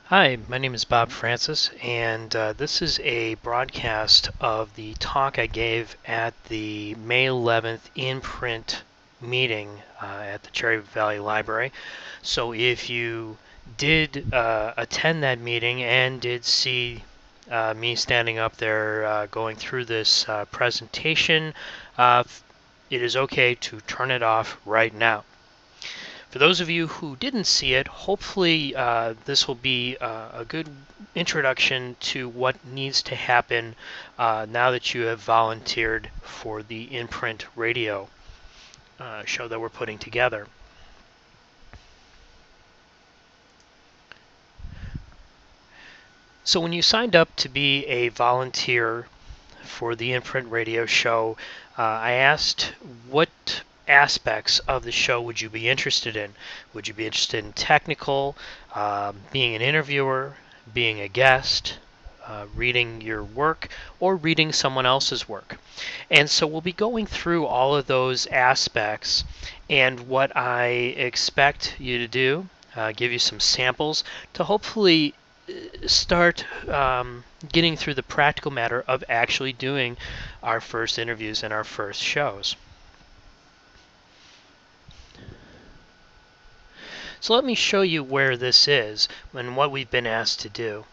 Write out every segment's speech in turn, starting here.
Hi, my name is Bob Francis, and this is a broadcast of the talk I gave at the May 11th in-print meeting at the Cherry Valley Library. So if you did attend that meeting and did see me standing up there going through this presentation, it is okay to turn it off right now. For those of you who didn't see it, hopefully this will be a good introduction to what needs to happen now that you have volunteered for the in-print radio show that we're putting together. So when you signed up to be a volunteer for the in-print radio show, I asked what aspects of the show would you be interested in? Would you be interested in technical, being an interviewer, being a guest, reading your work, or reading someone else's work? And so we'll be going through all of those aspects, and what I expect you to do, give you some samples to hopefully start getting through the practical matter of actually doing our first interviews and our first shows. So let me show you where this is and what we've been asked to do.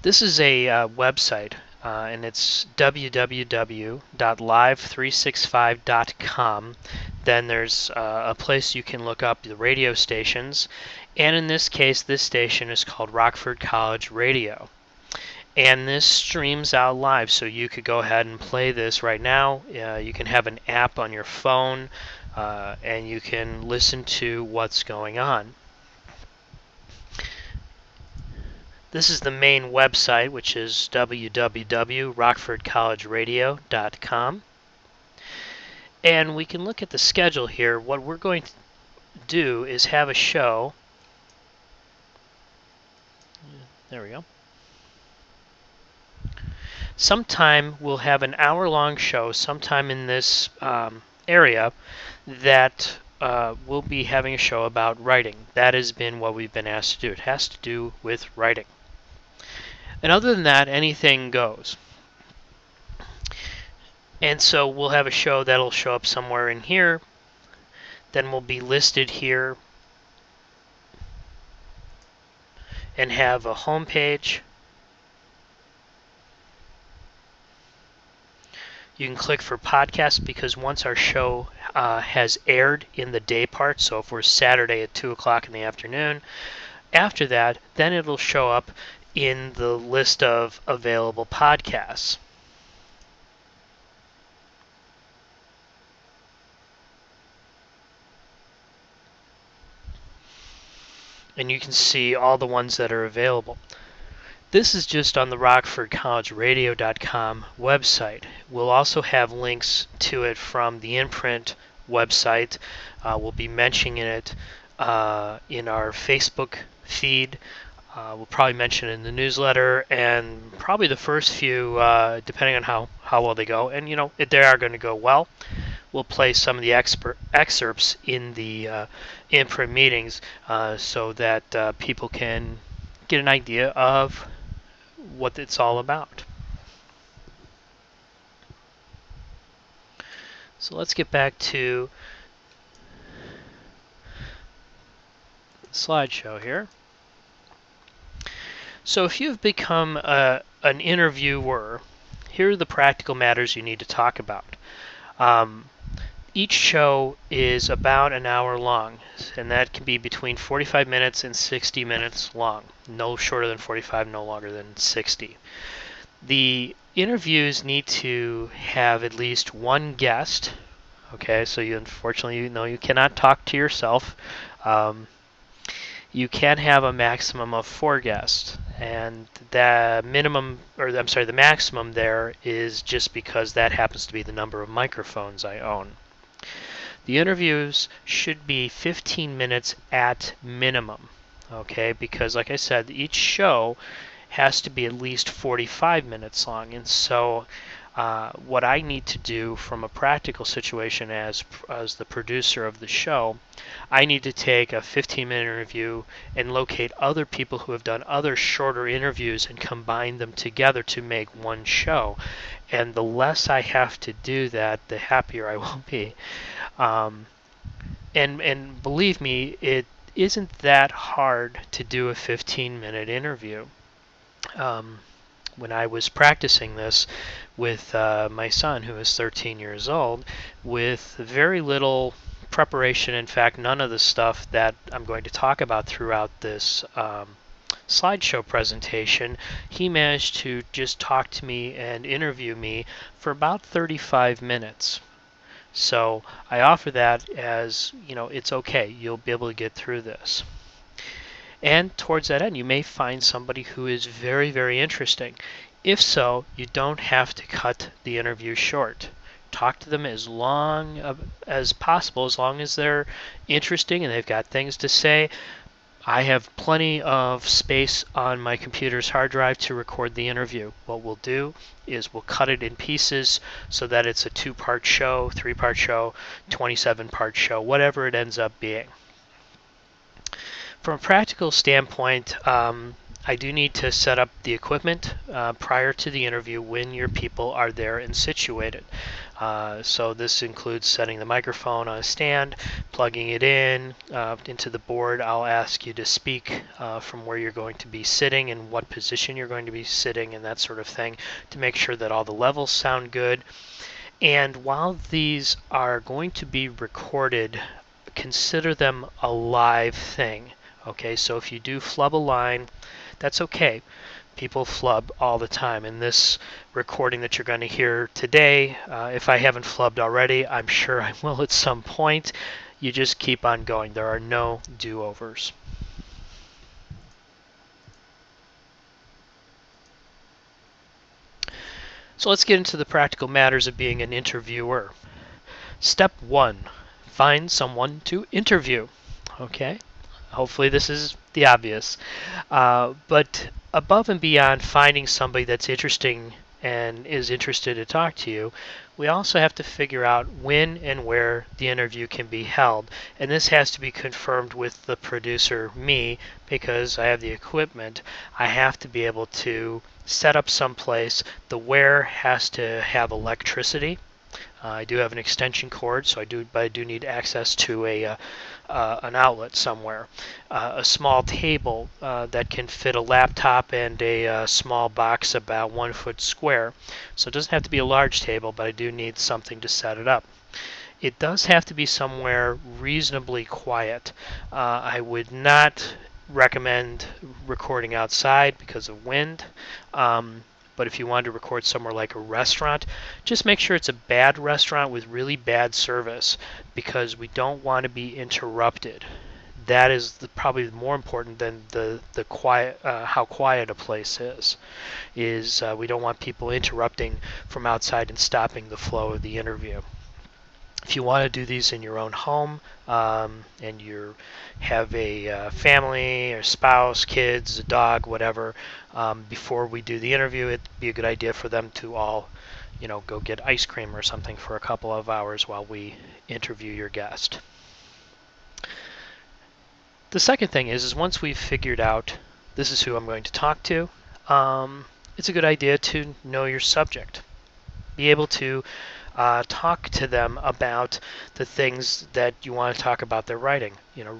This is a website, and it's www.live365.com. Then there's a place you can look up the radio stations, and in this case, this station is called Rockford College Radio. And this streams out live, so you could go ahead and play this right now. You can have an app on your phone, and you can listen to what's going on. This is the main website, which is www.rockfordcollegeradio.com. And we can look at the schedule here. What we're going to do is have a show. There we go. Sometime we'll have an hour-long show sometime in this area that we'll be having a show about writing. That has been what we've been asked to do. It has to do with writing. And other than that, anything goes. And so we'll have a show that'll show up somewhere in here. Then we'll be listed here and have a home page. You can click for podcasts because once our show has aired in the day part, so if we're Saturday at 2 o'clock in the afternoon, after that, then it'll show up in the list of available podcasts. And you can see all the ones that are available. This is just on the RockfordCollegeRadio.com website. We'll also have links to it from the in-print website. We'll be mentioning it in our Facebook feed. We'll probably mention it in the newsletter, and probably the first few, depending on how well they go. And, you know, if they are going to go well, we'll play some of the excerpts in the in-print meetings so that people can get an idea of what it's all about. So let's get back to the slideshow here. So if you've become an interviewer, here are the practical matters you need to talk about. Each show is about an hour long, and that can be between 45 minutes and 60 minutes long. No shorter than 45, no longer than 60. The interviews need to have at least one guest. Okay, so unfortunately, you cannot talk to yourself. You can have a maximum of 4 guests, and the maximum there is just because that happens to be the number of microphones I own. The interviews should be 15 minutes at minimum, okay? Because like I said, each show has to be at least 45 minutes long, and so What I need to do from a practical situation as the producer of the show, I need to take a 15-minute interview and locate other people who have done other shorter interviews and combine them together to make one show. And the less I have to do that, the happier I will be. Um, and believe me, it isn't that hard to do a 15-minute interview. Um, when I was practicing this with my son, who is 13 years old, with very little preparation, in fact, none of the stuff that I'm going to talk about throughout this slideshow presentation, he managed to just talk to me and interview me for about 35 minutes. So I offer that as, it's okay. You'll be able to get through this. And towards that end, you may find somebody who is very, very interesting. If so, you don't have to cut the interview short. Talk to them as long as possible, as long as they're interesting and they've got things to say. I have plenty of space on my computer's hard drive to record the interview. What we'll do is we'll cut it in pieces so that it's a 2-part show, 3-part show, 27-part show, whatever it ends up being. From a practical standpoint, I do need to set up the equipment prior to the interview when your people are there and situated. So this includes setting the microphone on a stand, plugging it into the board. I'll ask you to speak from where you're going to be sitting and what position you're going to be sitting and that sort of thing to make sure that all the levels sound good. And while these are going to be recorded, consider them a live thing. Okay, so if you do flub a line, that's okay. People flub all the time. In this recording that you're going to hear today, if I haven't flubbed already, I'm sure I will at some point. You just keep on going. There are no do-overs. So let's get into the practical matters of being an interviewer. Step 1, find someone to interview. Okay? Hopefully this is the obvious. But above and beyond finding somebody that's interesting and is interested to talk to you, we also have to figure out when and where the interview can be held. And this has to be confirmed with the producer, me, because I have the equipment. I have to be able to set up someplace. The where has to have electricity. I do have an extension cord, so I do need access to an outlet somewhere. A small table that can fit a laptop and a small box about 1 foot square. So it doesn't have to be a large table, but I do need something to set it up. It does have to be somewhere reasonably quiet. I would not recommend recording outside because of wind. But if you wanted to record somewhere like a restaurant, just make sure it's a bad restaurant with really bad service, because we don't want to be interrupted. That is probably more important than the quiet, how quiet a place is. We don't want people interrupting from outside and stopping the flow of the interview. If you want to do these in your own home and you have a family or spouse, kids, a dog, whatever, before we do the interview, it'd be a good idea for them to all, go get ice cream or something for a couple of hours while we interview your guest. The second thing is once we've figured out this is who I'm going to talk to, it's a good idea to know your subject. Be able to talk to them about the things that you want to talk about their writing.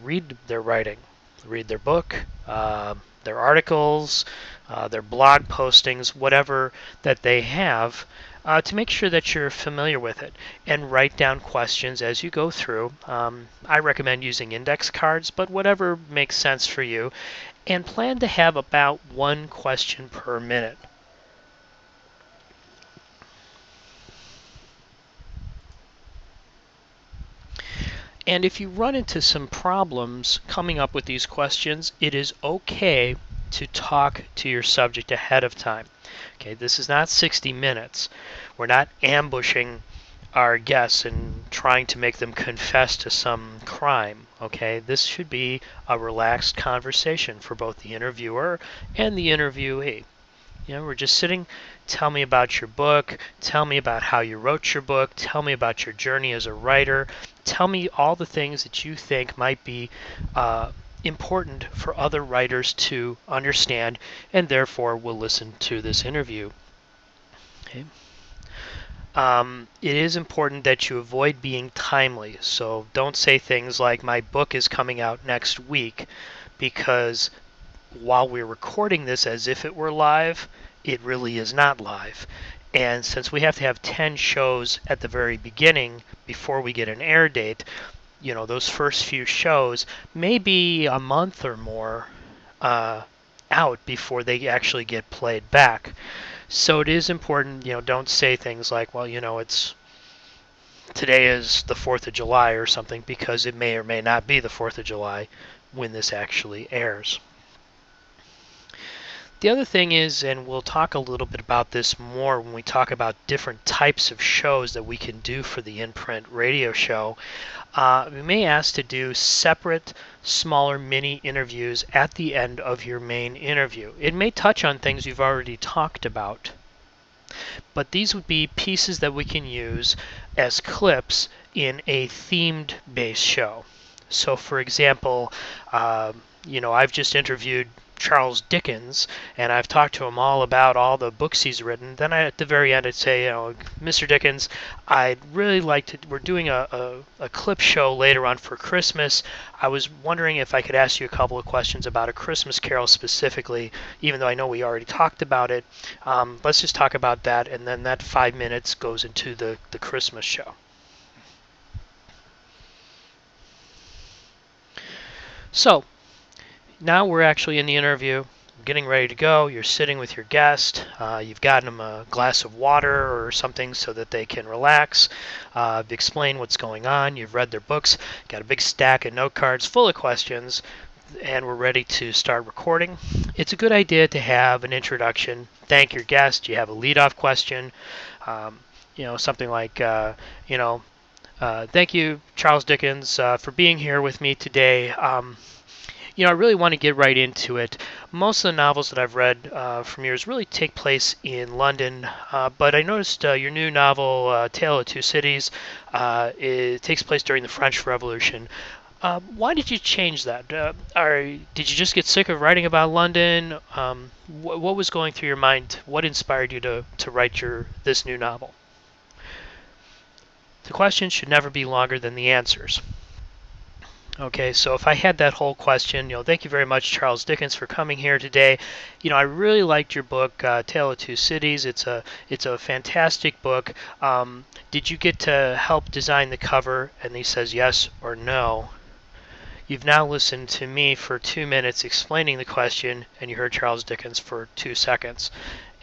Read their writing, read their book, their articles, their blog postings, whatever that they have, to make sure that you're familiar with it, and write down questions as you go through. I recommend using index cards, but whatever makes sense for you, and plan to have about 1 question per minute. And if you run into some problems coming up with these questions, it is okay to talk to your subject ahead of time. Okay, this is not 60 minutes. We're not ambushing our guests and trying to make them confess to some crime. Okay, this should be a relaxed conversation for both the interviewer and the interviewee. We're just sitting. Tell me about your book. Tell me about how you wrote your book. Tell me about your journey as a writer. Tell me all the things that you think might be important for other writers to understand, and therefore will listen to this interview. Okay. It is important that you avoid being timely. So don't say things like, my book is coming out next week, because while we're recording this as if it were live, it really is not live. And since we have to have 10 shows at the very beginning before we get an air date, those first few shows may be a month or more out before they actually get played back. So it is important, don't say things like, well, today is the 4th of July or something, because it may or may not be the 4th of July when this actually airs. The other thing is, and we'll talk a little bit about this more when we talk about different types of shows that we can do for the in-print radio show, we may ask to do separate, smaller mini interviews at the end of your main interview. It may touch on things you've already talked about, but these would be pieces that we can use as clips in a themed based show. So for example, I've just interviewed Charles Dickens, and I've talked to him all about all the books he's written. Then at the very end I'd say, Mr. Dickens, I'd really like to, we're doing a clip show later on for Christmas. I was wondering if I could ask you a couple of questions about A Christmas Carol specifically, even though I know we already talked about it. Let's just talk about that, and then that 5 minutes goes into the Christmas show. So now we're actually in the interview, getting ready to go. You're sitting with your guest. You've gotten them a glass of water or something so that they can relax. Explain what's going on. You've read their books. Got a big stack of note cards full of questions, and we're ready to start recording. It's a good idea to have an introduction. Thank your guest. You have a lead-off question. Something like, thank you, Charles Dickens, for being here with me today. I really want to get right into it. Most of the novels that I've read from yours really take place in London, but I noticed your new novel, Tale of Two Cities, it takes place during the French Revolution. Why did you change that? Did you just get sick of writing about London? What was going through your mind? What inspired you to write this new novel? The questions should never be longer than the answers. Okay, so if I had that whole question, thank you very much, Charles Dickens, for coming here today. I really liked your book, Tale of Two Cities. It's a fantastic book. Did you get to help design the cover? And he says yes or no. You've now listened to me for 2 minutes explaining the question, and you heard Charles Dickens for 2 seconds.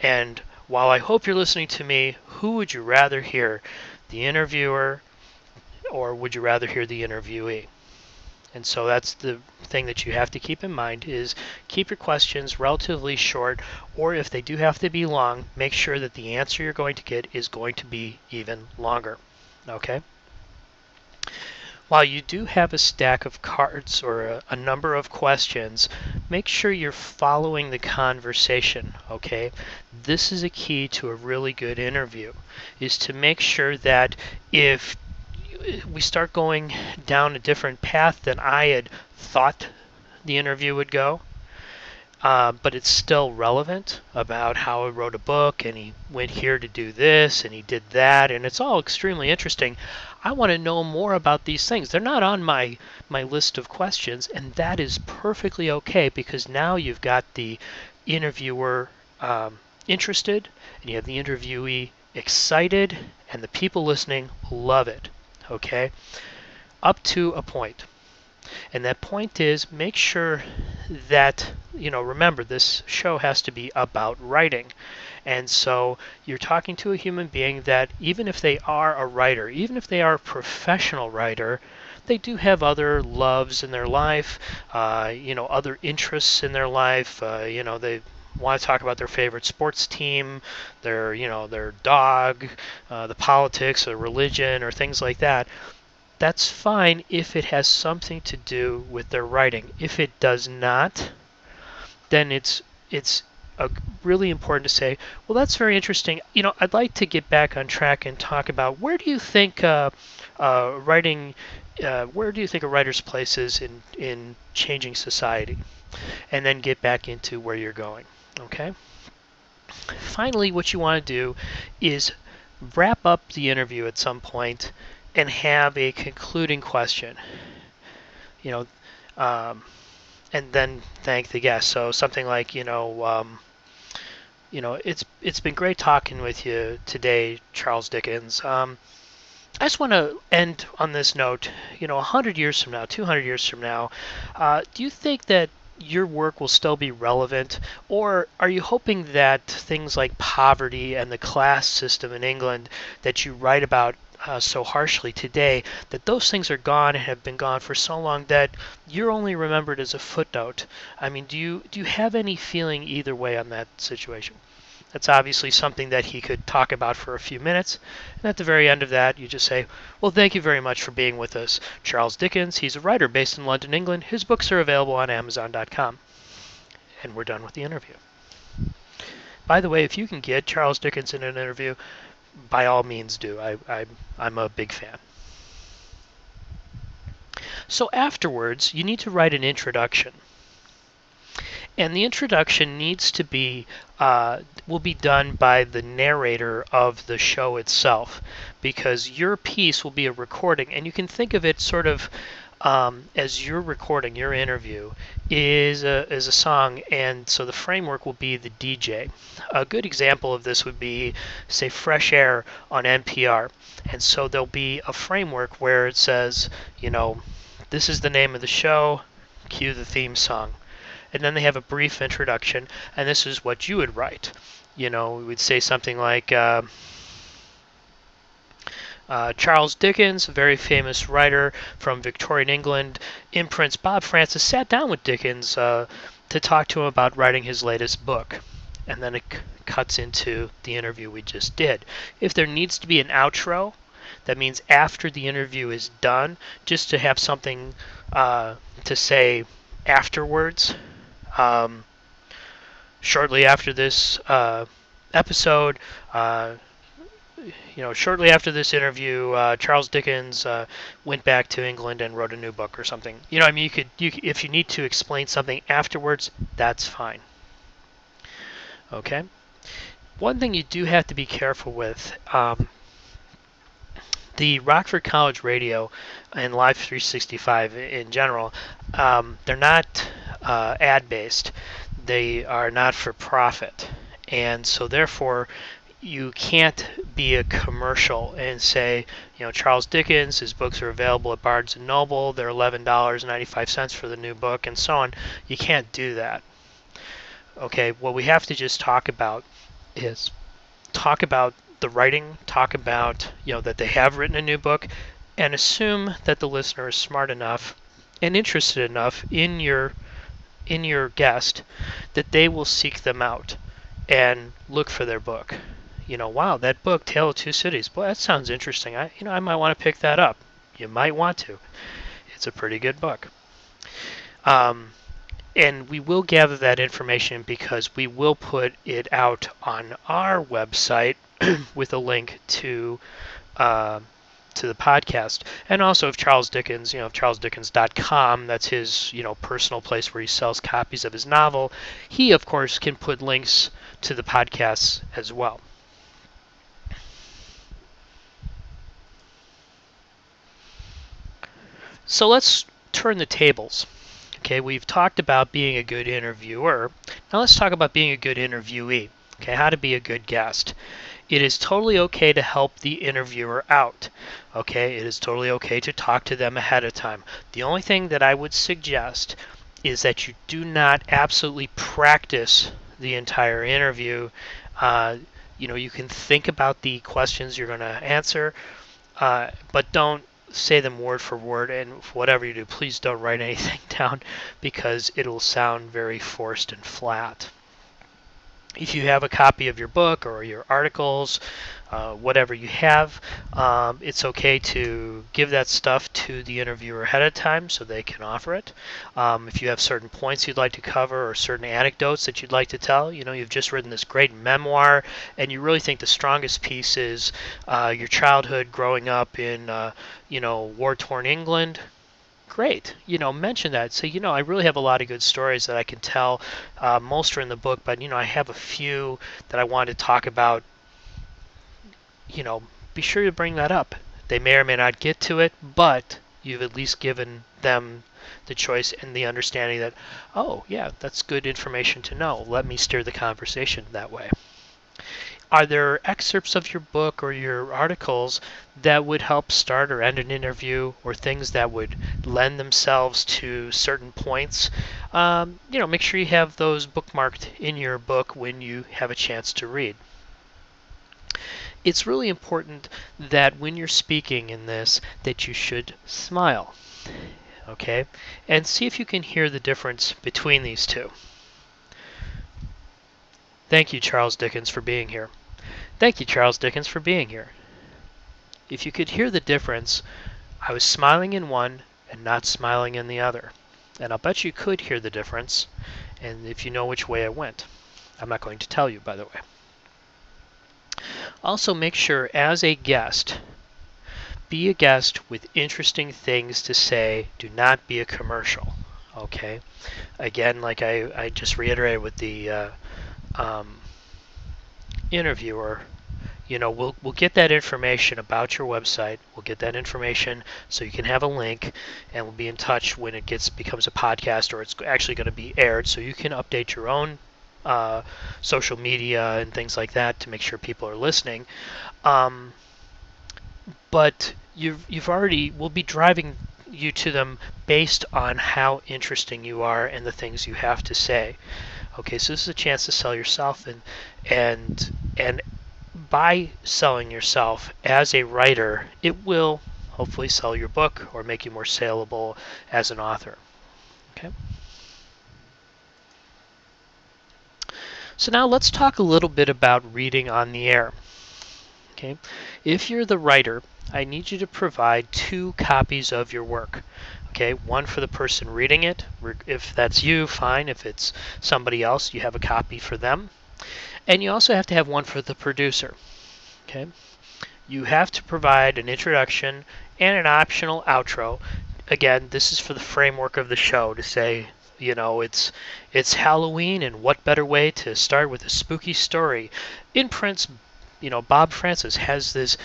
And while I hope you're listening to me, who would you rather hear, the interviewer, or would you rather hear the interviewee? And so that's the thing that you have to keep in mind, is keep your questions relatively short, or if they do have to be long, make sure that the answer you're going to get is going to be even longer. Okay? While you do have a stack of cards or a number of questions, make sure you're following the conversation. Okay? This is a key to a really good interview, is to make sure that if we start going down a different path than I had thought the interview would go, but it's still relevant about how he wrote a book, and he went here to do this, and he did that, and it's all extremely interesting. I want to know more about these things. They're not on my list of questions, and that is perfectly okay, because now you've got the interviewer interested, and you have the interviewee excited, and the people listening love it. Okay, up to a point. And that point is, make sure that, remember, this show has to be about writing. And so you're talking to a human being that, even if they are a writer, even if they are a professional writer, they do have other loves in their life, other interests in their life. They want to talk about their favorite sports team, their dog, the politics, or religion, or things like that. That's fine if it has something to do with their writing. If it does not, then it's really important to say, well, that's very interesting. I'd like to get back on track and talk about where do you think writing, where do you think a writer's place is in changing society, and then get back into where you're going. Okay. Finally, what you want to do is wrap up the interview at some point and have a concluding question. You know, um, and then thank the guest. So something like, it's been great talking with you today, Charles Dickens. I just want to end on this note. 100 years from now, 200 years from now, do you think that your work will still be relevant, or are you hoping that things like poverty and the class system in England that you write about so harshly today, that those things are gone and have been gone for so long that you're only remembered as a footnote? I mean, do you have any feeling either way on that situation? That's obviously something that he could talk about for a few minutes. And at the very end of that, you just say, well, thank you very much for being with us. Charles Dickens, he's a writer based in London, England. His books are available on Amazon.com. And we're done with the interview. By the way, if you can get Charles Dickens in an interview, by all means do. I'm a big fan. So afterwards, you need to write an introduction. And the introduction needs to be will be done by the narrator of the show itself, because your piece will be a recording, and you can think of it sort of as your recording, your interview is a song, and so the framework will be the DJ. A good example of this would be, say, Fresh Air on NPR, and so there'll be a framework where it says, this is the name of the show, cue the theme song. And then they have a brief introduction, and this is what you would write. We would say something like, Charles Dickens, a very famous writer from Victorian England, imprints Bob Francis sat down with Dickens to talk to him about writing his latest book. And then it cuts into the interview we just did. If there needs to be an outro, that means after the interview is done, just to have something to say afterwards. Shortly after this episode, shortly after this interview, Charles Dickens went back to England and wrote a new book or something. I mean, you could, if you need to explain something afterwards, that's fine. Okay. One thing you do have to be careful with. The Rockford College Radio and Live 365 in general, they're not ad-based. They are not for profit. And so therefore, you can't be a commercial and say, Charles Dickens, his books are available at Barnes & Noble, they're $11.95 for the new book, and so on. You can't do that. Okay, what we have to just talk about is the writing, talk about that they have written a new book, and assume that the listener is smart enough and interested enough in your guest that they will seek them out and look for their book. Wow, that book, Tale of Two Cities, boy, that sounds interesting. I might want to pick that up. You might want to. It's a pretty good book. And we will gather that information because we will put it out on our website with a link to the podcast. And also, if Charles Dickens, if charlesdickens.com, that's his, personal place where he sells copies of his novel, he, of course, can put links to the podcasts as well. So let's turn the tables. Okay, we've talked about being a good interviewer. Now let's talk about being a good interviewee. Okay, how to be a good guest. It is totally okay to help the interviewer out. Okay, it is totally okay to talk to them ahead of time. The only thing that I would suggest is that you do not absolutely practice the entire interview. You can think about the questions you're going to answer, but don't say them word for word, and whatever you do, please don't write anything down because it'll sound very forced and flat. If you have a copy of your book or your articles, whatever you have, it's okay to give that stuff to the interviewer ahead of time so they can offer it. If you have certain points you'd like to cover or certain anecdotes that you'd like to tell, you've just written this great memoir and you really think the strongest piece is your childhood growing up in, war-torn England. Great. Mention that. Say, I really have a lot of good stories that I can tell. Most are in the book, but, I have a few that I want to talk about. Be sure to bring that up. They may or may not get to it, but you've at least given them the choice and the understanding that, oh, yeah, that's good information to know. Let me steer the conversation that way. Are there excerpts of your book or your articles that would help start or end an interview, or things that would lend themselves to certain points? Make sure you have those bookmarked in your book when you have a chance to read. It's really important that when you're speaking in this, that you should smile. Okay? And see if you can hear the difference between these two. Thank you, Charles Dickens, for being here. Thank you, Charles Dickens, for being here. If you could hear the difference, I was smiling in one and not smiling in the other. And I'll bet you could hear the difference, and if you know which way I went. I'm not going to tell you, by the way. Also, make sure, as a guest, be a guest with interesting things to say. Do not be a commercial. Okay? Again, like I just reiterated with the interviewer, we'll get that information about your website. We'll get that information so you can have a link, and we'll be in touch when it becomes a podcast or it's actually going to be aired, so you can update your own social media and things like that to make sure people are listening. But we'll be driving you to them based on how interesting you are and the things you have to say. Okay, so this is a chance to sell yourself, and by selling yourself as a writer, it will hopefully sell your book or make you more saleable as an author. Okay. So now let's talk a little bit about reading on the air. Okay. If you're the writer, I need you to provide 2 copies of your work. Okay, one for the person reading it. If that's you, fine. If it's somebody else, you have a copy for them. And you also have to have one for the producer. Okay, you have to provide an introduction and an optional outro. Again, this is for the framework of the show to say, it's Halloween, and what better way to start with a spooky story? In Prince, Bob Francis has this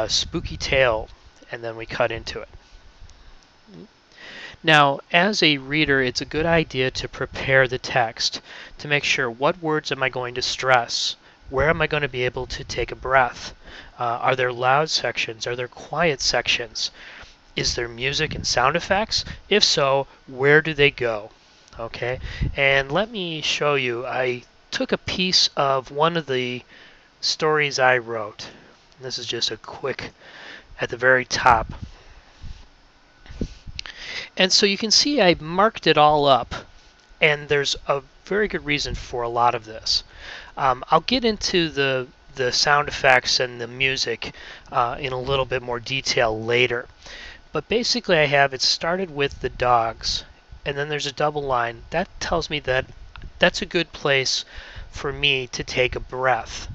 spooky tale, and then we cut into it. Now, as a reader, it's a good idea to prepare the text to make sure, what words am I going to stress? Where am I going to be able to take a breath? Are there loud sections? Are there quiet sections? Is there music and sound effects? If so, where do they go? Okay, and let me show you. I took a piece of one of the stories I wrote. This is just a quick at the very top. And so you can see I marked it all up, and there's a very good reason for a lot of this. I'll get into the sound effects and the music in a little bit more detail later. But basically I have it started with the dogs, and then there's a double line. That tells me that that's a good place for me to take a breath.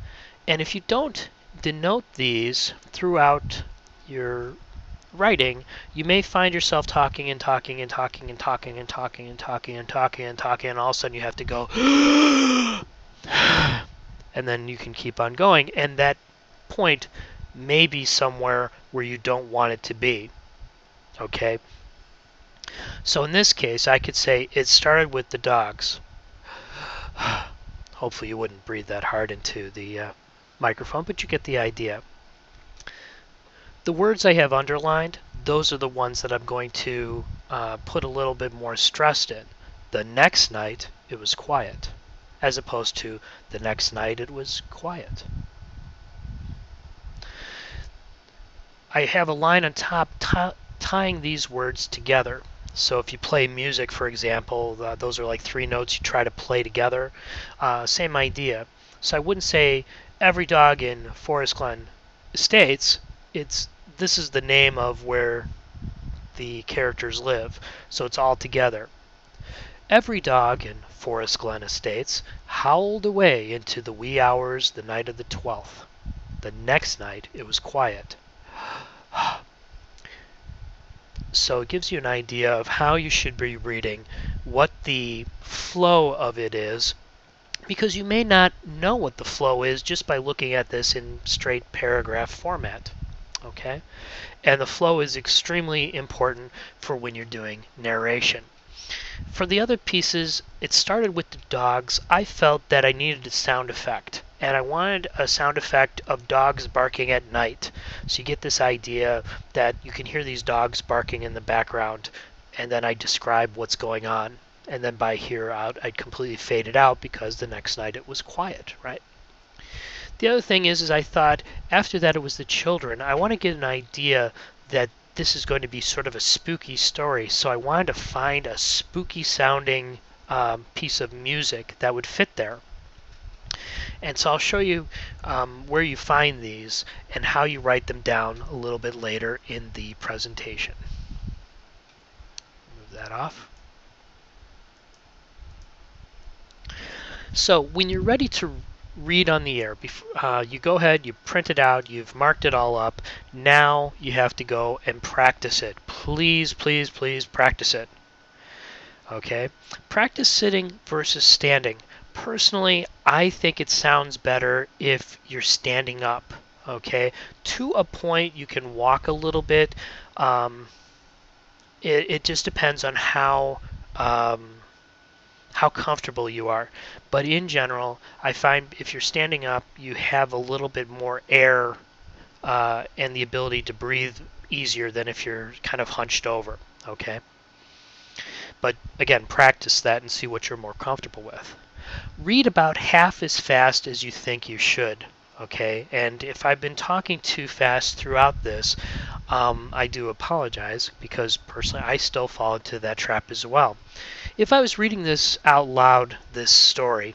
And if you don't denote these throughout your writing, you may find yourself talking and talking and talking and talking and talking and talking and talking and talking, and all of a sudden you have to go and then you can keep on going, and that point may be somewhere where you don't want it to be. Okay, so in this case I could say it started with the dogs. Hopefully you wouldn't breathe that hard into the microphone, but you get the idea. The words I have underlined, those are the ones that I'm going to put a little bit more stress in. The next night, it was quiet, as opposed to the next night, it was quiet. I have a line on top tying these words together. So if you play music, for example, those are like three notes you try to play together. Same idea. So I wouldn't say every dog in Forest Glen Estates. This is the name of where the characters live, so it's all together. Every dog in Forest Glen Estates howled away into the wee hours the night of the 12th. The next night it was quiet. So it gives you an idea of how you should be reading, what the flow of it is, because you may not know what the flow is just by looking at this in straight paragraph format. Okay? And the flow is extremely important for when you're doing narration. For the other pieces, it started with the dogs. I felt that I needed a sound effect, and I wanted a sound effect of dogs barking at night. So you get this idea that you can hear these dogs barking in the background, and then I describe what's going on. And then by here out, I'd completely fade it out because the next night it was quiet, right? The other thing is I thought after that it was the children. I want to get an idea that this is going to be sort of a spooky story, so I wanted to find a spooky sounding piece of music that would fit there. And so I'll show you where you find these and how you write them down a little bit later in the presentation. Move that off. So when you're ready to read on the air, you go ahead, you print it out, you've marked it all up. Now you have to go and practice it. Please, please, please practice it. Okay? Practice sitting versus standing. Personally, I think it sounds better if you're standing up. Okay? To a point, you can walk a little bit. It just depends on how comfortable you are. But in general, I find if you're standing up, you have a little bit more air and the ability to breathe easier than if you're kind of hunched over. Okay? But again, practice that and see what you're more comfortable with. Read about half as fast as you think you should. Okay? And if I've been talking too fast throughout this, I do apologize because personally I still fall into that trap as well. If I was reading this out loud, this story,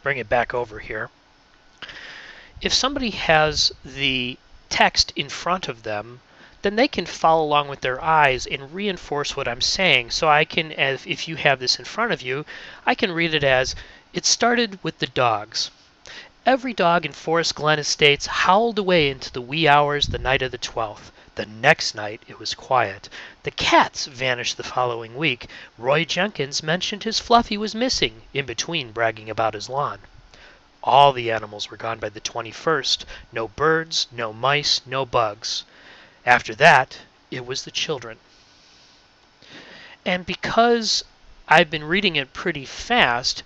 bring it back over here. If somebody has the text in front of them, then they can follow along with their eyes and reinforce what I'm saying. So I can, if you have this in front of you, I can read it as, it started with the dogs. Every dog in Forest Glen Estates howled away into the wee hours the night of the 12th. The next night it was quiet. The cats vanished the following week. Roy Jenkins mentioned his Fluffy was missing, in between bragging about his lawn. All the animals were gone by the 21st. No birds, no mice, no bugs. After that, it was the children. And because I've been reading it pretty fast,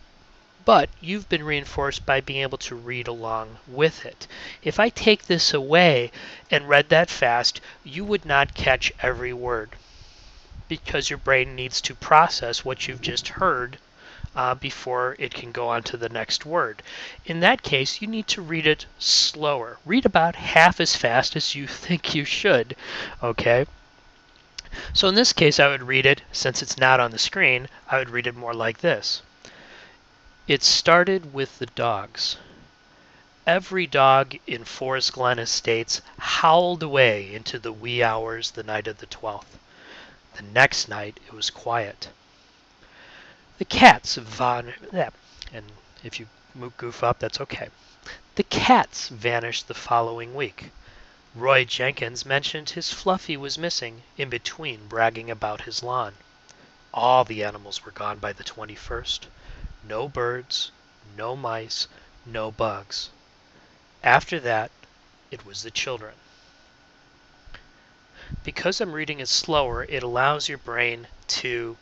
but you've been reinforced by being able to read along with it. If I take this away and read that fast, you would not catch every word because your brain needs to process what you've just heard before it can go on to the next word. In that case, you need to read it slower. Read about half as fast as you think you should, okay? So in this case, I would read it, since it's not on the screen, I would read it more like this. It started with the dogs. Every dog in Forest Glen Estates howled away into the wee hours the night of the 12th. The next night it was quiet. The cats and if you goof up, that's okay. The cats vanished the following week. Roy Jenkins mentioned his Fluffy was missing, in between bragging about his lawn. All the animals were gone by the 21st. No birds, no mice, no bugs. After that, it was the children. Because I'm reading it slower, it allows your brain to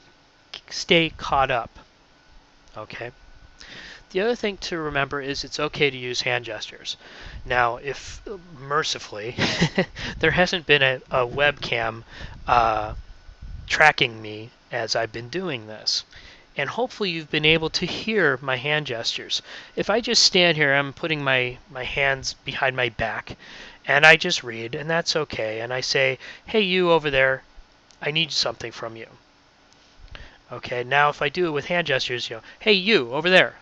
stay caught up. Okay? The other thing to remember is it's okay to use hand gestures. Now, if mercifully, there hasn't been a webcam tracking me as I've been doing this. And hopefully you've been able to hear my hand gestures. If I just stand here, I'm putting my hands behind my back, and I just read, and that's okay. And I say, hey, you over there, I need something from you. Okay, now if I do it with hand gestures, hey, you over there.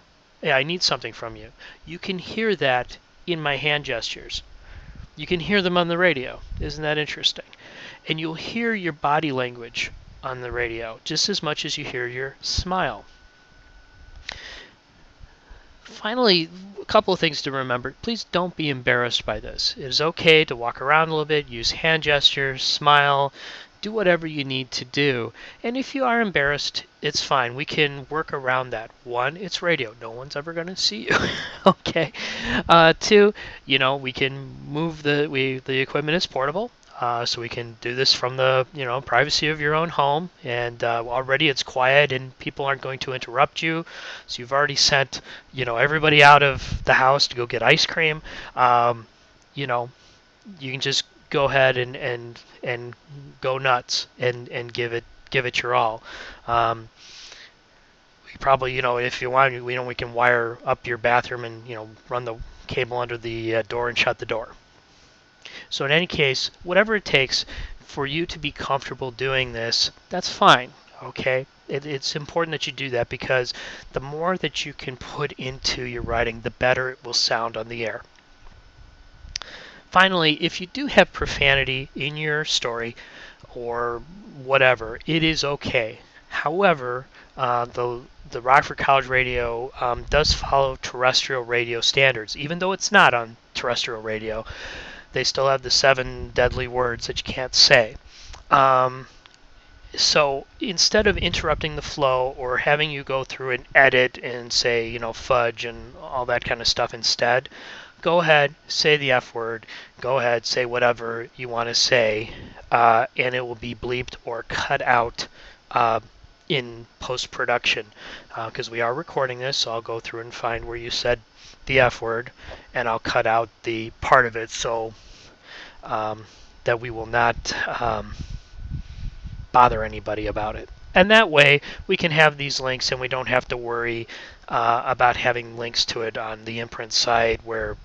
Yeah, I need something from you. You can hear that in my hand gestures. You can hear them on the radio. Isn't that interesting? And you'll hear your body language on the radio just as much as you hear your smile. Finally, a couple of things to remember. Please don't be embarrassed by this. It is okay to walk around a little bit, use hand gestures, smile, do whatever you need to do. And if you are embarrassed, it's fine. We can work around that. One, it's radio. No one's ever going to see you. Okay. Two, we can move the equipment is portable. So we can do this from the privacy of your own home, and already it's quiet and people aren't going to interrupt you. So you've already sent everybody out of the house to go get ice cream. You can just go ahead and go nuts and give it your all. We probably if you want we can wire up your bathroom and run the cable under the door and shut the door. So in any case, whatever it takes for you to be comfortable doing this, that's fine, okay? It's important that you do that because the more that you can put into your writing, the better it will sound on the air. Finally, if you do have profanity in your story or whatever, it is okay. However, the Rockford College Radio does follow terrestrial radio standards, even though it's not on terrestrial radio. They still have the 7 deadly words that you can't say. So instead of interrupting the flow or having you go through and edit and say, fudge and all that kind of stuff instead, go ahead, say the F word, go ahead, say whatever you want to say, and it will be bleeped or cut out in post-production. Because we are recording this, so I'll go through and find where you said the F word, and I'll cut out the part of it so that we will not bother anybody about it. And that way we can have these links and we don't have to worry about having links to it on the imprint site where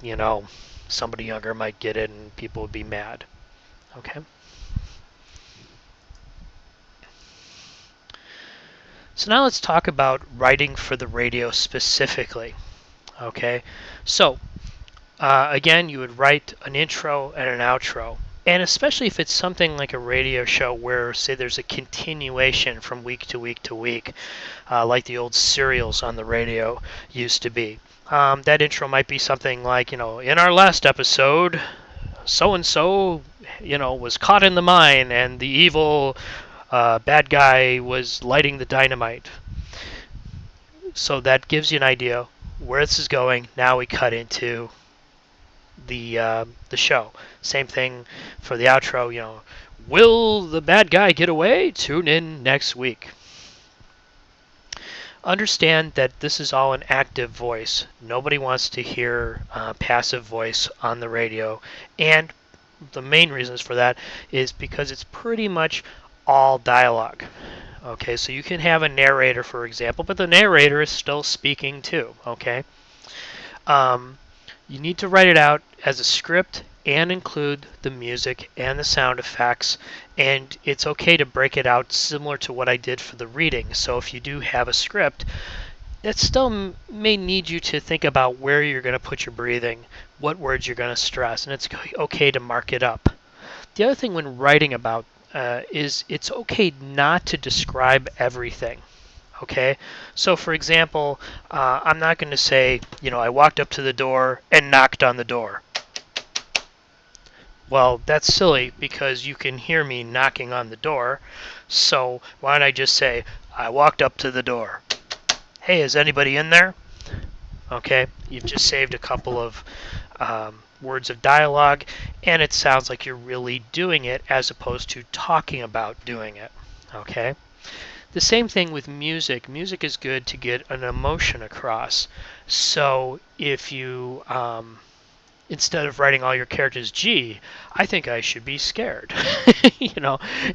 somebody younger might get it and people would be mad. Okay. So now let's talk about writing for the radio specifically. Okay, so again, you would write an intro and an outro, and especially if it's something like a radio show where, say, there's a continuation from week to week to week, like the old serials on the radio used to be. That intro might be something like, in our last episode, so-and-so, was caught in the mine, and the evil bad guy was lighting the dynamite. So that gives you an idea where this is going. Now we cut into the show. Same thing for the outro. Will the bad guy get away? Tune in next week. Understand that this is all an active voice. Nobody wants to hear passive voice on the radio, and the main reasons for that is because it's pretty much all dialogue. Okay, so you can have a narrator, for example, but the narrator is still speaking too. Okay, you need to write it out as a script and include the music and the sound effects, and it's okay to break it out similar to what I did for the reading. So if you do have a script, it still may need you to think about where you're going to put your breathing, what words you're going to stress, and it's okay to mark it up. The other thing when writing about is it's okay not to describe everything. Okay, so for example, I'm not going to say, I walked up to the door and knocked on the door. Well, that's silly because you can hear me knocking on the door. So why don't I just say, I walked up to the door. Hey, is anybody in there? Okay, you've just saved a couple of words of dialogue, and it sounds like you're really doing it as opposed to talking about doing it. Okay. The same thing with music. Music is good to get an emotion across. So if you, instead of writing all your characters, gee, I think I should be scared,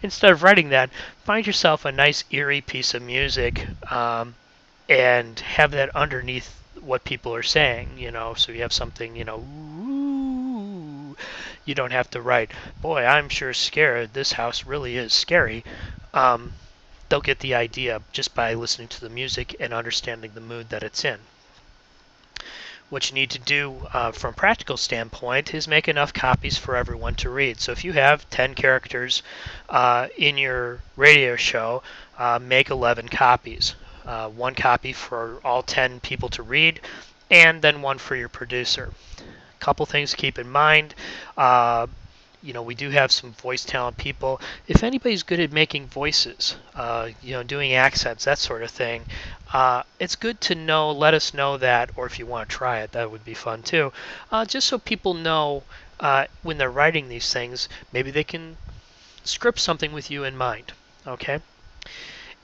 instead of writing that, find yourself a nice eerie piece of music and have that underneath what people are saying, so you have something, ooh, You don't have to write, boy, I'm sure scared. This house really is scary. Um, they'll get the idea just by listening to the music and understanding the mood that it's in. What you need to do from a practical standpoint is make enough copies for everyone to read. So if you have 10 characters in your radio show, make 11 copies. One copy for all 10 people to read, and then one for your producer. Couple things to keep in mind. We do have some voice talent people. If anybody's good at making voices, doing accents, that sort of thing, it's good to know, let us know that, or if you want to try it, that would be fun too. Just so people know when they're writing these things, maybe they can script something with you in mind. Okay?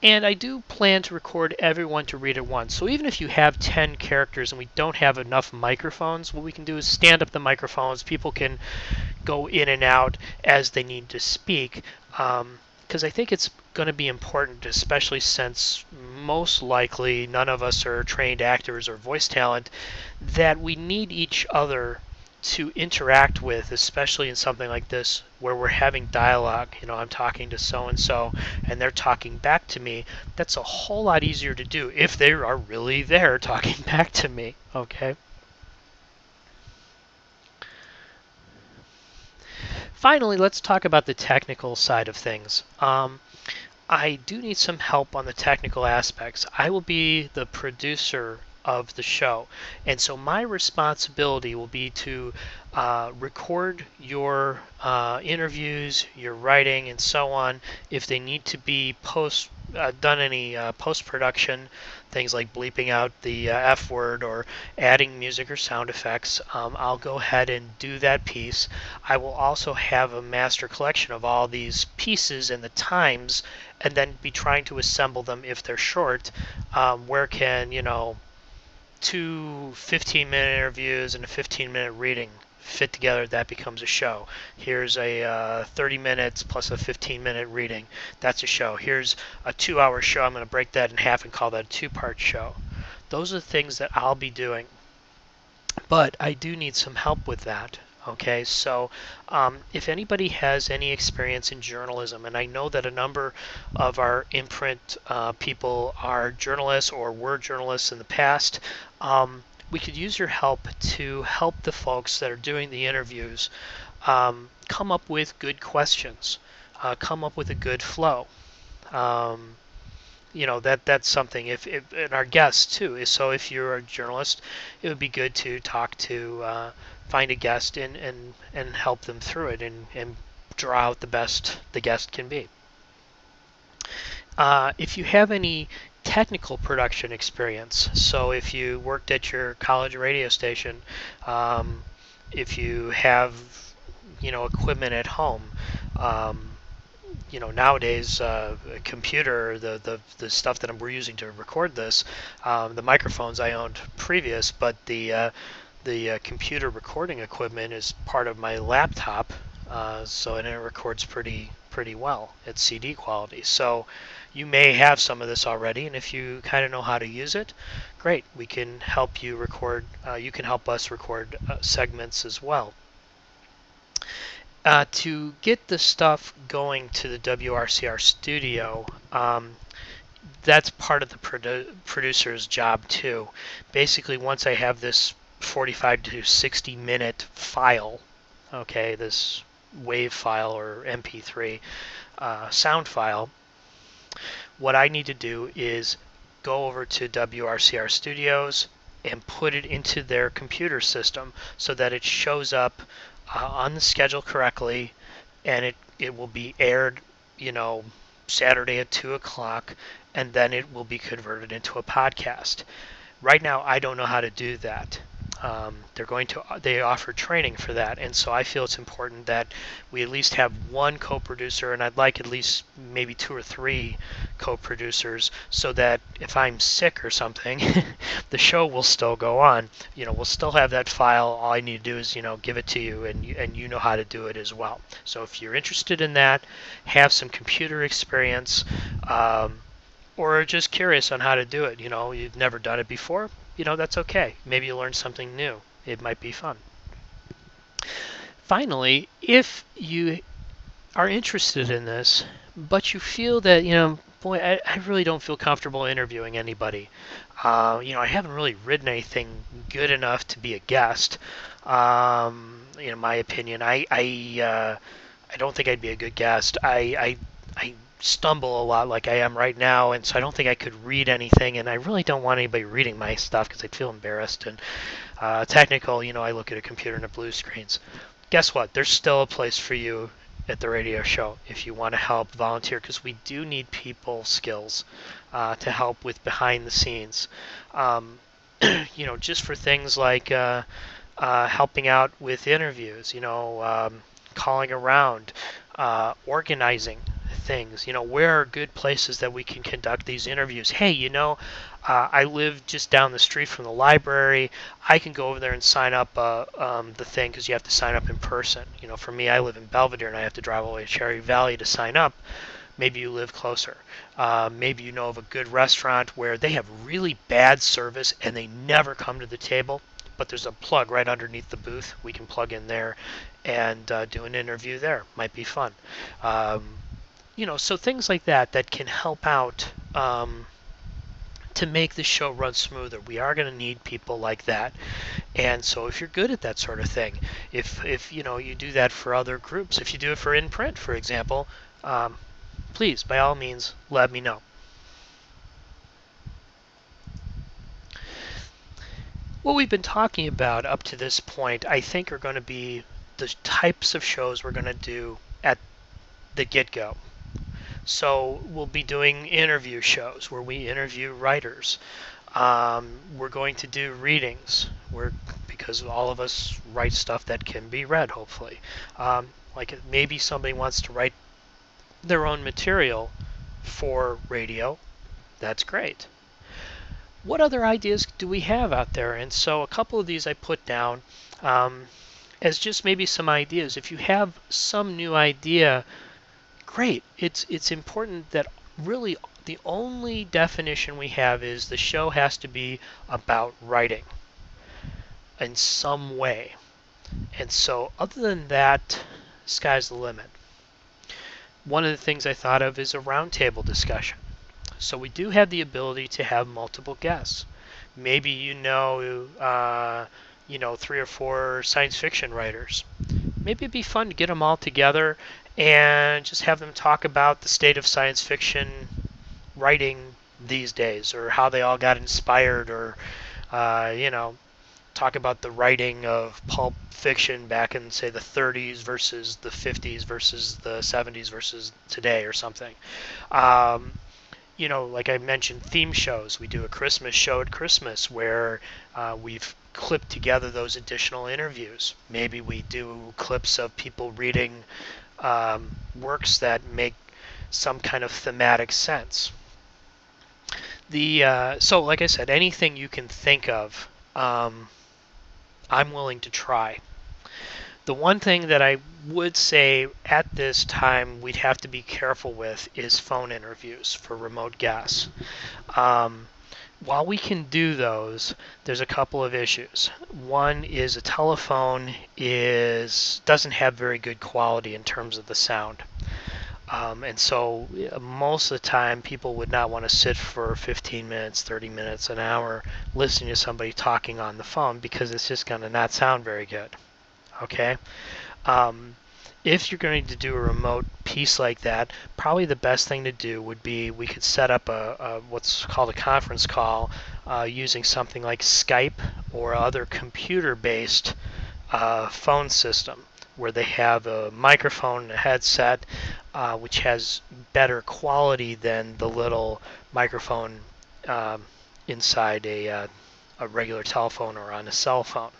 And I do plan to record everyone to read at once. So even if you have 10 characters and we don't have enough microphones, what we can do is stand up the microphones. People can go in and out as they need to speak. Because I think it's going to be important, especially since most likely none of us are trained actors or voice talent, that we need each other to interact with, especially in something like this where we're having dialogue. I'm talking to so and so and they're talking back to me. That's a whole lot easier to do if they are really there talking back to me. Okay. Finally, let's talk about the technical side of things. I do need some help on the technical aspects. I will be the producer of the show, and so my responsibility will be to record your interviews, your writing, and so on. If they need to be done any post-production, things like bleeping out the F word or adding music or sound effects, I'll go ahead and do that piece. I will also have a master collection of all these pieces and the times, and then be trying to assemble them if they're short. Where can, two 15-minute interviews and a 15-minute reading fit together? That becomes a show. Here's a 30 minutes plus a 15-minute reading. That's a show. Here's a 2-hour show. I'm going to break that in half and call that a 2-part show. Those are the things that I'll be doing. But I do need some help with that. Okay, so if anybody has any experience in journalism, and I know that a number of our imprint people are journalists or were journalists in the past, we could use your help to help the folks that are doing the interviews come up with good questions, come up with a good flow. That's something. If and our guests too. So if you're a journalist, it would be good to talk to find a guest and help them through it and draw out the best the guest can be. If you have any technical production experience, so if you worked at your college radio station, if you have equipment at home, nowadays a computer, the stuff that we're using to record this, the microphones I owned previous, but the computer recording equipment is part of my laptop, and it records pretty well at CD quality. So you may have some of this already, and if you kind of know how to use it, great. We can help you record. You can help us record segments as well. To get the stuff going to the WRCR studio, that's part of the producer's job too. Basically, once I have this 45 to 60 minute file, okay, this WAV file or MP3 sound file, what I need to do is go over to WRCR Studios and put it into their computer system so that it shows up on the schedule correctly, and it will be aired, Saturday at 2 o'clock, and then it will be converted into a podcast. Right now, I don't know how to do that. They offer training for that, and so I feel it's important that we at least have one co-producer, and I'd like at least maybe 2 or 3 co-producers, so that if I'm sick or something, the show will still go on. We'll still have that file. All I need to do is give it to you, and you know how to do it as well. So if you're interested in that, have some computer experience, or just curious on how to do it, you've never done it before, that's okay. Maybe you'll learn something new. It might be fun. Finally, if you are interested in this, but you feel that, boy, I really don't feel comfortable interviewing anybody. I haven't really written anything good enough to be a guest. My opinion, I don't think I'd be a good guest. I stumble a lot like I am right now, and so I don't think I could read anything, and I really don't want anybody reading my stuff because I'd feel embarrassed. And technical, I look at a computer and a blue screens. Guess what? There's still a place for you at the radio show if you want to help volunteer, because we do need people skills to help with behind the scenes. Just for things like helping out with interviews, calling around, organizing things. Where are good places that we can conduct these interviews? Hey, I live just down the street from the library. I can go over there and sign up the thing, because you have to sign up in person. For me, I live in Belvedere and I have to drive all the way to Cherry Valley to sign up. Maybe you live closer. Maybe you know of a good restaurant where they have really bad service and they never come to the table, but there's a plug right underneath the booth. We can plug in there and do an interview there. Might be fun. So things like that can help out to make the show run smoother. We are going to need people like that. And so if you're good at that sort of thing, if you do that for other groups, if you do it for in print, for example, please, by all means, let me know. What we've been talking about up to this point, I think, are going to be the types of shows we're going to do at the get-go. So we'll be doing interview shows where we interview writers. We're going to do readings, because all of us write stuff that can be read, hopefully. Like maybe somebody wants to write their own material for radio. That's great. What other ideas do we have out there? And so a couple of these I put down as just maybe some ideas. If you have some new idea, great. It's important that really the only definition we have is the show has to be about writing in some way. And so other than that, sky's the limit. One of the things I thought of is a roundtable discussion. So we do have the ability to have multiple guests. Maybe 3 or 4 science fiction writers. Maybe it'd be fun to get them all together and just have them talk about the state of science fiction writing these days, or how they all got inspired, or talk about the writing of pulp fiction back in, say, the 30s versus the 50s versus the 70s versus today, or something. Like I mentioned, theme shows. We do a Christmas show at Christmas where we've clipped together those additional interviews. Maybe we do clips of people reading works that make some kind of thematic sense. So like I said, anything you can think of, I'm willing to try. The one thing that I would say at this time we'd have to be careful with is phone interviews for remote guests. While we can do those, there's a couple of issues. One is a telephone doesn't have very good quality in terms of the sound. And so most of the time people would not want to sit for 15 minutes, 30 minutes, an hour listening to somebody talking on the phone, because it's just going to not sound very good. Okay? If you're going to do a remote piece like that, probably the best thing to do would be we could set up a what's called a conference call using something like Skype or other computer-based phone system, where they have a microphone and a headset which has better quality than the little microphone inside a regular telephone or on a cell phone.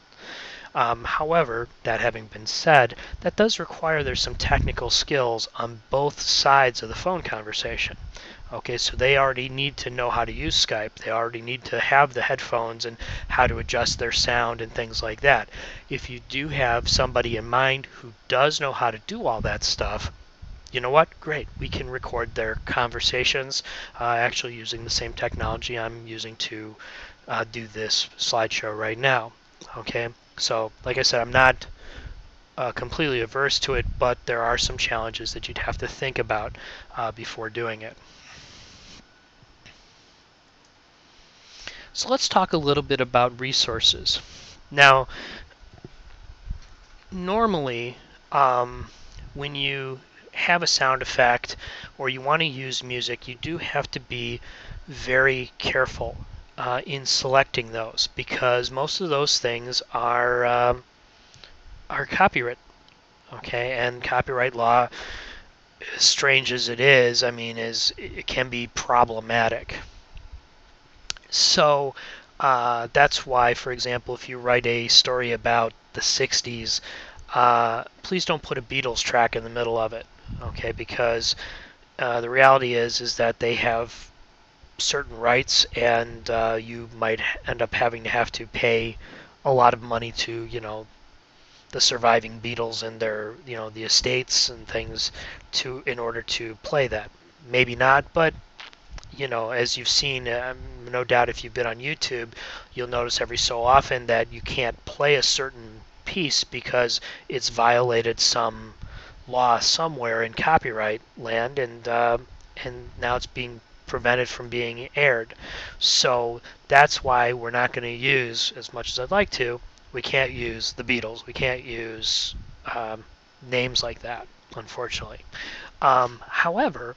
However, that having been said, that does require there's some technical skills on both sides of the phone conversation. Okay, so they already need to know how to use Skype. They already need to have the headphones and how to adjust their sound and things like that. If you do have somebody in mind who does know how to do all that stuff, you know what? Great. We can record their conversations actually using the same technology I'm using to do this slideshow right now. Okay, so like I said, I'm not completely averse to it, but there are some challenges that you'd have to think about before doing it. So let's talk a little bit about resources. Now, normally, when you have a sound effect or you want to use music, you do have to be very careful in selecting those, because most of those things are copyright. Okay, and copyright law, as strange as it is, I mean, it can be problematic. So that's why, for example, if you write a story about the 60s, please don't put a Beatles track in the middle of it, okay? Because the reality is that they have certain rights, and you might end up having to pay a lot of money to, the surviving Beatles and their, the estates and things in order to play that. Maybe not, but as you've seen, no doubt if you've been on YouTube, you'll notice every so often that you can't play a certain piece because it's violated some law somewhere in copyright land, and now it's being prevented from being aired. So that's why we're not going to use, as much as I'd like to, we can't use the Beatles. We can't use names like that, unfortunately. However,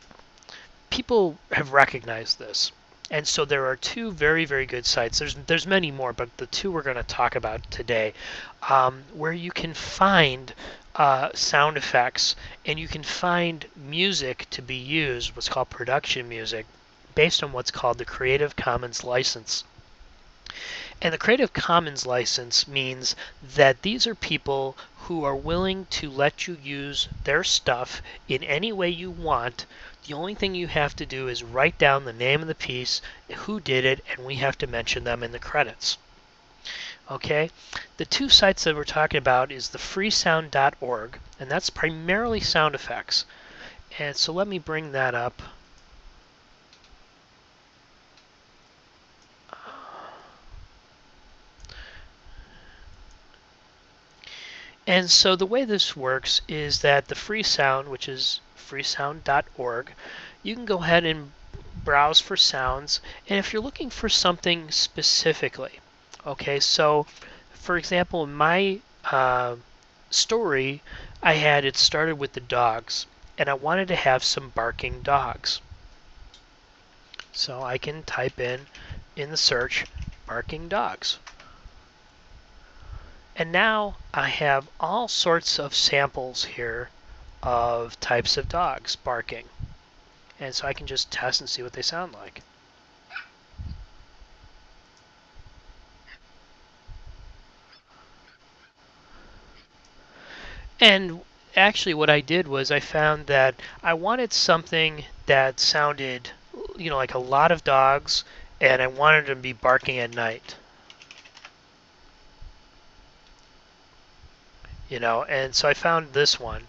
people have recognized this. And so there are two very, very good sites. There's many more, but the two we're going to talk about today, where you can find sound effects, and you can find music to be used, what's called production music, based on what's called the Creative Commons license. And the Creative Commons license means that these are people who are willing to let you use their stuff in any way you want. The only thing you have to do is write down the name of the piece, who did it, and we have to mention them in the credits. Okay? The two sites that we're talking about is the freesound.org, and that's primarily sound effects. And so let me bring that up. And so the way this works is that the Freesound, which is freesound.org, you can go ahead and browse for sounds, and if you're looking for something specifically, okay, so for example, in my story, it started with the dogs, and I wanted to have some barking dogs. So I can type in the search, barking dogs. And now I have all sorts of samples here of types of dogs barking. And so I can just test and see what they sound like. And actually what I did was I found that I wanted something that sounded, like a lot of dogs, and I wanted them to be barking at night. And so I found this one.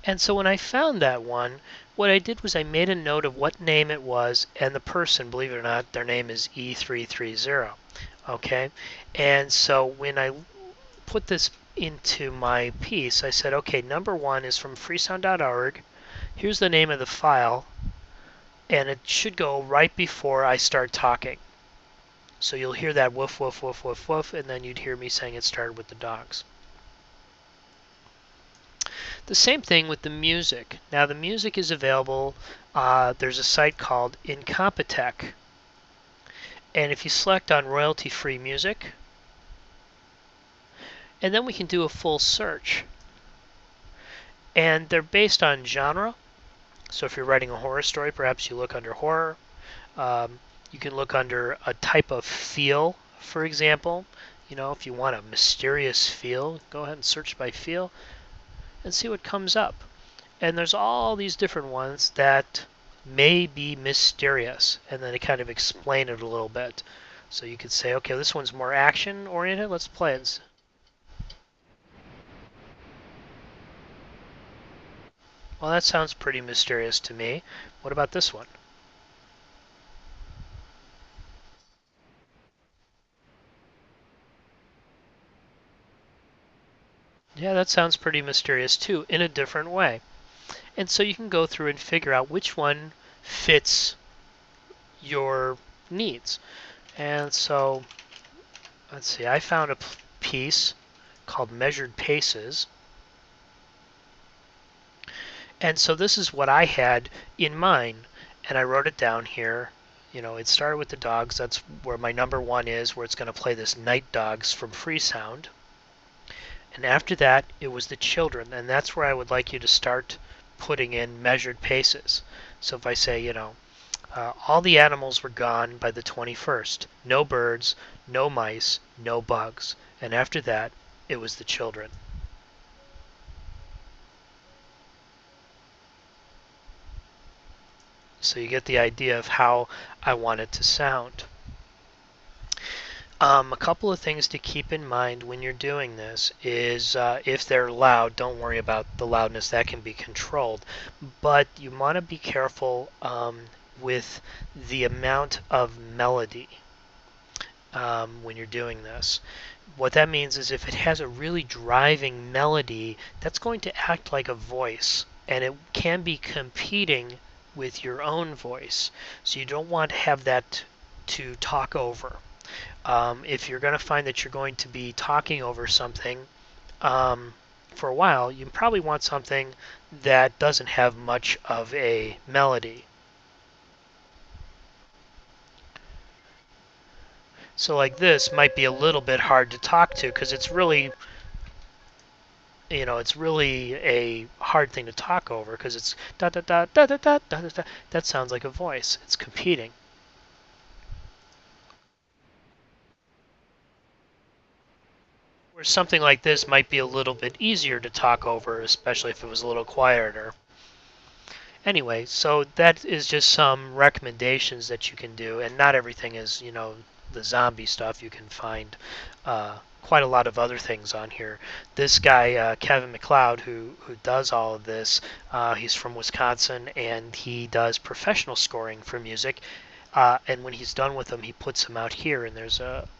And so when I found that one, what I did was I made a note of what name it was, and the person, believe it or not, their name is E330. Okay? And so when I put this into my piece, I said, okay, number one is from freesound.org. Here's the name of the file, and it should go right before I start talking. So you'll hear that woof, woof, woof, woof, woof, and then you'd hear me saying it started with the dogs. The same thing with the music. Now the music is available. There's a site called Incompetech. And if you select on royalty-free music, and then we can do a full search. And they're based on genre. So if you're writing a horror story, perhaps you look under horror. You can look under a type of feel, for example. If you want a mysterious feel, go ahead and search by feel and see what comes up. And there's all these different ones that may be mysterious, and then they kind of explain it a little bit. So you could say, okay, this one's more action oriented, let's play it. Well, that sounds pretty mysterious to me. What about this one? Yeah, that sounds pretty mysterious too, in a different way. And so you can go through and figure out which one fits your needs. And so, let's see, I found a piece called Measured Paces. And so this is what I had in mind, and I wrote it down here. You know, it started with the dogs. That's where my number one is, where it's going to play this Night Dogs from Freesound. And after that, it was the children, and that's where I would like you to start putting in measured paces. So if I say, all the animals were gone by the 21st. No birds, no mice, no bugs. And after that, it was the children. So you get the idea of how I want it to sound. A couple of things to keep in mind when you're doing this is if they're loud, don't worry about the loudness, that can be controlled. But you want to be careful with the amount of melody when you're doing this. What that means is if it has a really driving melody, that's going to act like a voice, and it can be competing with your own voice. So you don't want to have that to talk over. If you're going to find that you're going to be talking over something for a while, you probably want something that doesn't have much of a melody. So like this might be a little bit hard to talk to because it's really, it's really a hard thing to talk over because it's da da da da da da da da. That sounds like a voice. It's competing. Where something like this might be a little bit easier to talk over, especially if it was a little quieter. Anyway, so that is just some recommendations that you can do, and not everything is, the zombie stuff. You can find quite a lot of other things on here. This guy, Kevin MacLeod, who does all of this, he's from Wisconsin, and he does professional scoring for music. And when he's done with them, he puts them out here, and there's about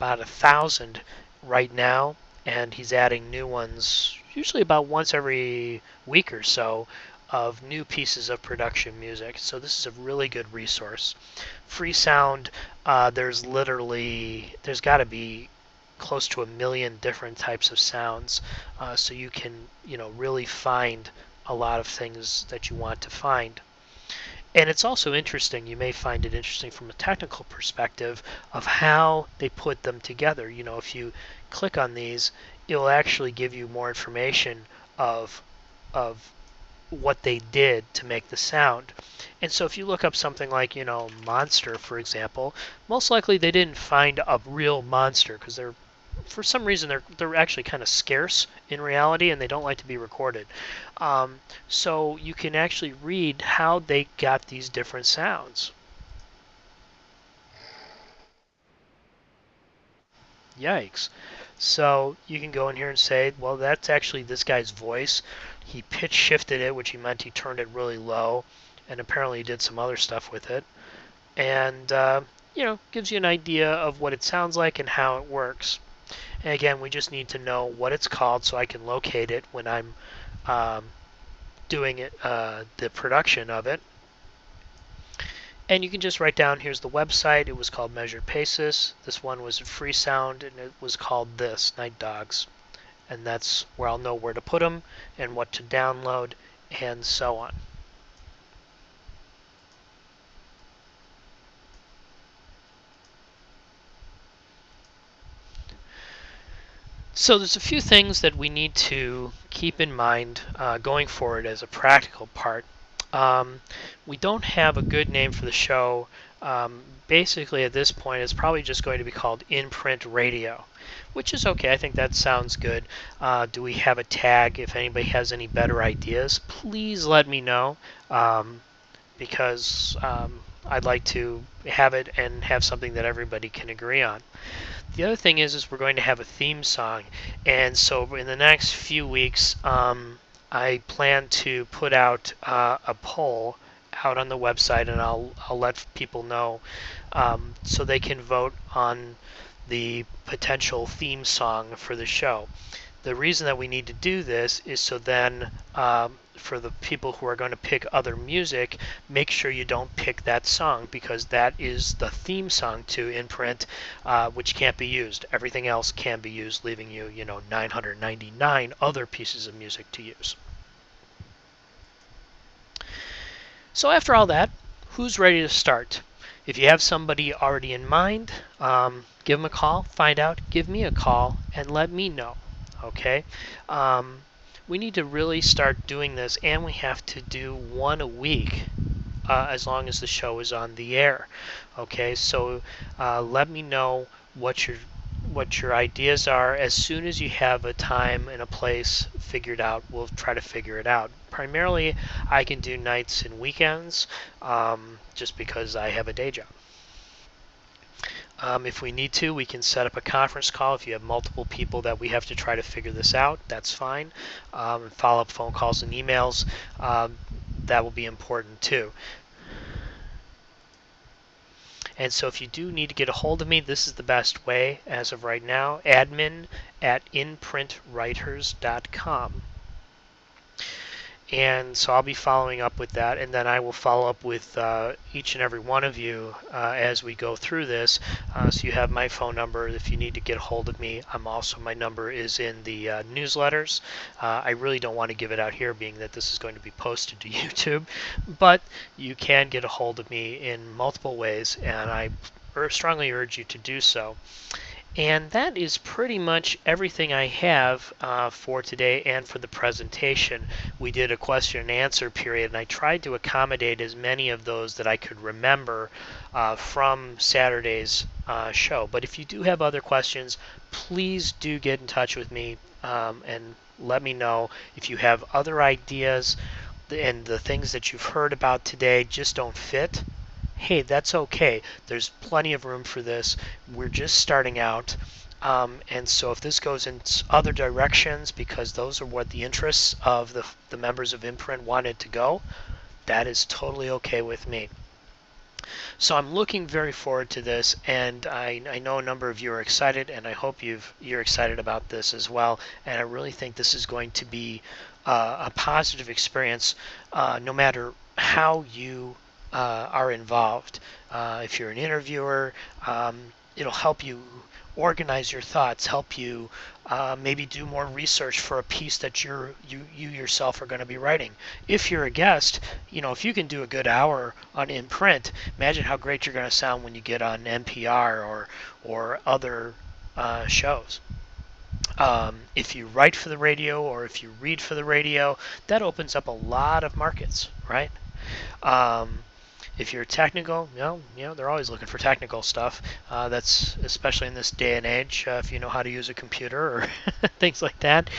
1,000 right now, and he's adding new ones usually about once every week or so of new pieces of production music. So this is a really good resource. Free sound, there's got to be close to 1 million different types of sounds, so you can really find a lot of things that you want to find. And it's also interesting, you may find it interesting from a technical perspective of how they put them together. If you click on these, it will actually give you more information of what they did to make the sound. And so if you look up something like, monster, for example, most likely they didn't find a real monster because for some reason they're actually kind of scarce in reality and they don't like to be recorded. So you can actually read how they got these different sounds. Yikes. So you can go in here and say, well, that's actually this guy's voice. He pitch shifted it, which he meant he turned it really low, and apparently he did some other stuff with it. And, gives you an idea of what it sounds like and how it works. And again, we just need to know what it's called so I can locate it when I'm doing it, the production of it. And you can just write down, here's the website. It was called Measured Paces. This one was Free Sound, and it was called this, Night Dogs. And that's where I'll know where to put them and what to download and so on. So there's a few things that we need to keep in mind going forward as a practical part. We don't have a good name for the show. Basically, at this point, it's probably just going to be called In-Print Radio, which is okay. I think that sounds good. Do we have a tag? If anybody has any better ideas, please let me know, because I'd like to have it and have something that everybody can agree on. The other thing is we're going to have a theme song, and so in the next few weeks, I plan to put out a poll out on the website, and I'll let people know so they can vote on the potential theme song for the show. The reason that we need to do this is so then for the people who are going to pick other music, make sure you don't pick that song, because that is the theme song to In Print, which can't be used. Everything else can be used, leaving you, 999 other pieces of music to use. So after all that, who's ready to start? If you have somebody already in mind, give them a call, find out, give me a call, and let me know. Okay? We need to really start doing this, and we have to do one a week as long as the show is on the air. Okay? So let me know what your ideas are. As soon as you have a time and a place figured out, we'll try to figure it out. Primarily, I can do nights and weekends just because I have a day job. If we need to, we can set up a conference call. If you have multiple people that we have to try to figure this out, that's fine. Follow-up phone calls and emails, that will be important too. And so if you do need to get a hold of me, this is the best way as of right now, admin@inprintwriters.com. And so I'll be following up with that, and then I will follow up with each and every one of you as we go through this. So you have my phone number if you need to get a hold of me. My number is in the newsletters. I really don't want to give it out here, being that this is going to be posted to YouTube, but you can get a hold of me in multiple ways, and I strongly urge you to do so. And that is pretty much everything I have for today and for the presentation. We did a question and answer period, and I tried to accommodate as many of those that I could remember from Saturday's show. But if you do have other questions, please do get in touch with me and let me know. If you have other ideas and the things that you've heard about today just don't fit, hey, that's okay. There's plenty of room for this. We're just starting out. And so if this goes in other directions, because those are what the interests of the members of Imprint wanted to go, that is totally okay with me. So I'm looking very forward to this, and I know a number of you are excited, and I hope you're excited about this as well. And I really think this is going to be a positive experience, no matter how you are involved. If you're an interviewer, it'll help you organize your thoughts, help you maybe do more research for a piece that you yourself are going to be writing. If you're a guest, if you can do a good hour on In Print, imagine how great you're going to sound when you get on NPR or other shows. If you write for the radio or if you read for the radio, that opens up a lot of markets, right? If you're technical, they're always looking for technical stuff. That's especially in this day and age. If you know how to use a computer or things like that,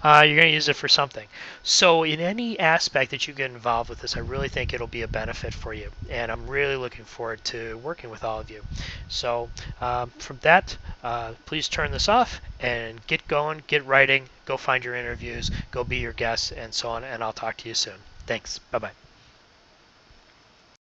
you're going to use it for something. So in any aspect that you get involved with this, I really think it'll be a benefit for you. And I'm really looking forward to working with all of you. So from that, please turn this off and get going, get writing, go find your interviews, go be your guests, and so on. And I'll talk to you soon. Thanks. Bye-bye.